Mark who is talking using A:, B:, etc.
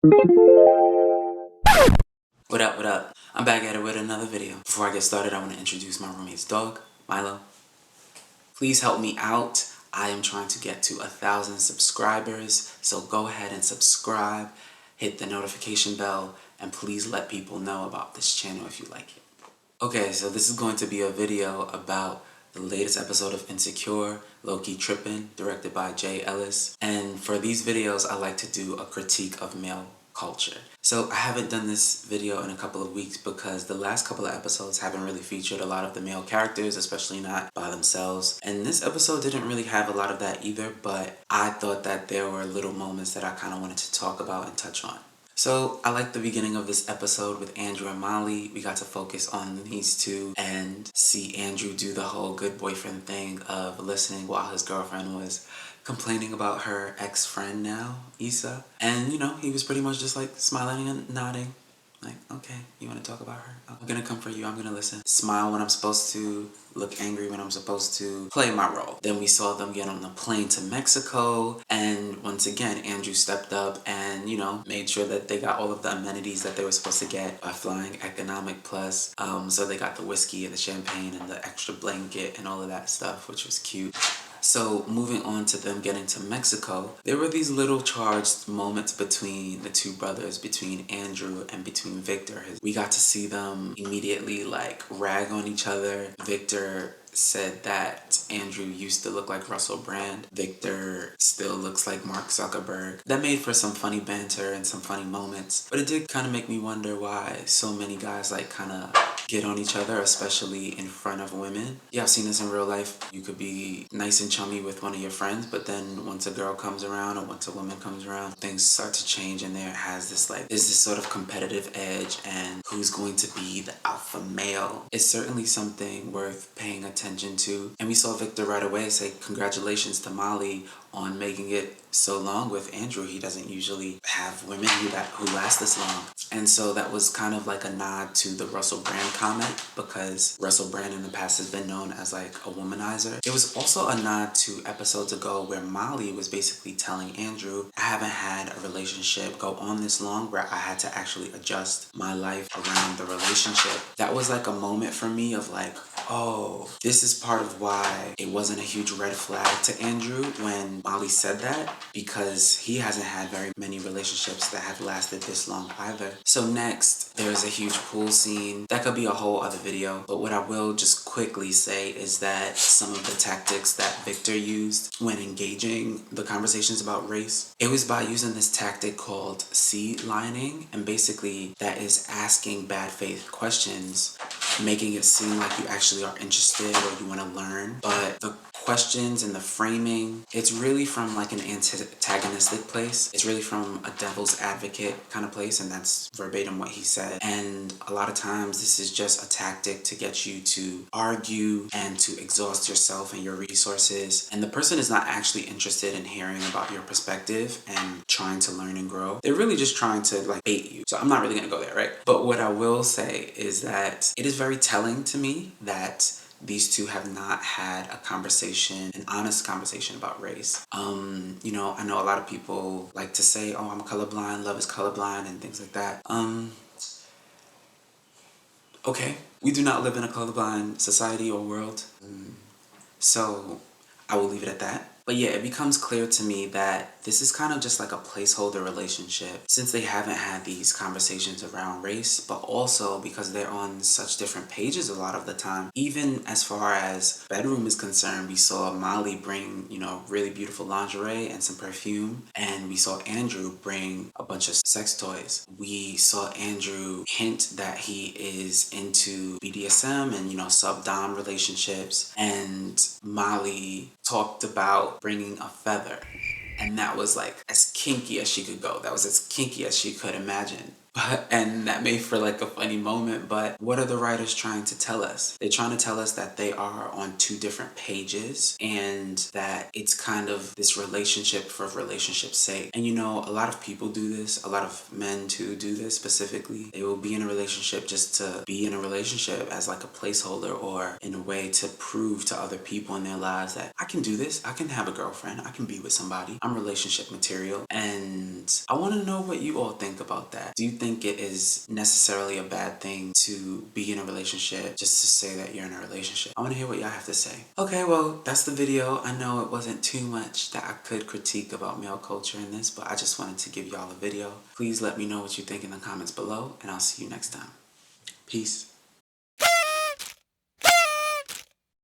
A: What up, what up? I'm back at it with another video. Before I get started, I want to introduce my roommate's dog, Milo. Please help me out. I am trying to get to 1,000 subscribers, so go ahead and subscribe, hit the notification bell, and please let people know about this channel if you like it. Okay, so this is going to be a video about the latest episode of Insecure, Lowkey Trippin, directed by Jay Ellis. And for these videos, I like to do a critique of male culture. So I haven't done this video in a couple of weeks because the last couple of episodes haven't really featured a lot of the male characters, especially not by themselves. And this episode didn't really have a lot of that either, but I thought that there were little moments that I kind of wanted to talk about and touch on. So I like the beginning of this episode with Andrew and Molly. We got to focus on these two and see Andrew do the whole good boyfriend thing of listening while his girlfriend was complaining about her ex-friend now, Issa. And, he was pretty much just like smiling and nodding. Like, okay, you want to talk about her? I'm gonna come for you, I'm gonna listen. Smile when I'm supposed to, look angry when I'm supposed to, play my role. Then we saw them get on the plane to Mexico, and once again, Andrew stepped up and, made sure that they got all of the amenities that they were supposed to get by flying economic plus. So they got the whiskey and the champagne and the extra blanket and all of that stuff, which was cute. So moving on to them getting to Mexico, there were these little charged moments between the two brothers, between Andrew and between Victor. We got to see them immediately rag on each other. Victor said that Andrew used to look like Russell Brand. Victor still looks like Mark Zuckerberg. That made for some funny banter and some funny moments. But it did kind of make me wonder why so many guys kind of get on each other, especially in front of women. Yeah, I've seen this in real life. You could be nice and chummy with one of your friends, but then once a girl comes around or once a woman comes around, things start to change and there has this there's this sort of competitive edge and who's going to be the alpha male. It's certainly something worth paying attention to. And we saw Victor right away say congratulations to Molly on making it so long with Andrew. He doesn't usually have women who last this long. And so that was kind of like a nod to the Russell Brand comment, because Russell Brand in the past has been known as a womanizer. It was also a nod to episodes ago where Molly was basically telling Andrew, I haven't had a relationship go on this long where I had to actually adjust my life around the relationship. That was a moment for me of oh, this is part of why it wasn't a huge red flag to Andrew when Molly said that, because he hasn't had very many relationships that have lasted this long either. So next, there's a huge pool scene. That could be a whole other video, but what I will just quickly say is that some of the tactics that Victor used when engaging the conversations about race, it was by using this tactic called seed lining, and basically that is asking bad faith questions, making it seem like you actually are interested or you want to learn, but the questions and the framing, it's really from an antagonistic place. It's really from a devil's advocate kind of place, and that's verbatim what he said. And a lot of times this is just a tactic to get you to argue and to exhaust yourself and your resources, and the person is not actually interested in hearing about your perspective and trying to learn and grow. They're really just trying to bait you. So I'm not really gonna go there, right? But what I will say is that it is very telling to me that these two have not had a conversation, an honest conversation about race. I know a lot of people like to say, oh, I'm colorblind, love is colorblind, and things like that. Okay, we do not live in a colorblind society or world. So I will leave it at that. But yeah, it becomes clear to me that this is kind of just a placeholder relationship, since they haven't had these conversations around race, but also because they're on such different pages a lot of the time. Even as far as bedroom is concerned, we saw Molly bring, really beautiful lingerie and some perfume, and we saw Andrew bring a bunch of sex toys. We saw Andrew hint that he is into BDSM and, sub-dom relationships, and Molly talked about bringing a feather. And that was as kinky as she could go. That was as kinky as she could imagine. And that made for like a funny moment, but what are the writers trying to tell us? They're trying to tell us that they are on two different pages and that it's kind of this relationship for relationship's sake. And you know, a lot of people do this, a lot of men too do this specifically. They will be in a relationship just to be in a relationship as like a placeholder or in a way to prove to other people in their lives that I can do this, I can have a girlfriend, I can be with somebody, I'm relationship material. And I want to know what you all think about that. Do you think it is necessarily a bad thing to be in a relationship just to say that you're in a relationship? I want to hear what y'all have to say. Okay, well, that's the video. I know it wasn't too much that I could critique about male culture in this, but I just wanted to give y'all a video. Please let me know what you think in the comments below, and I'll see you next time. Peace.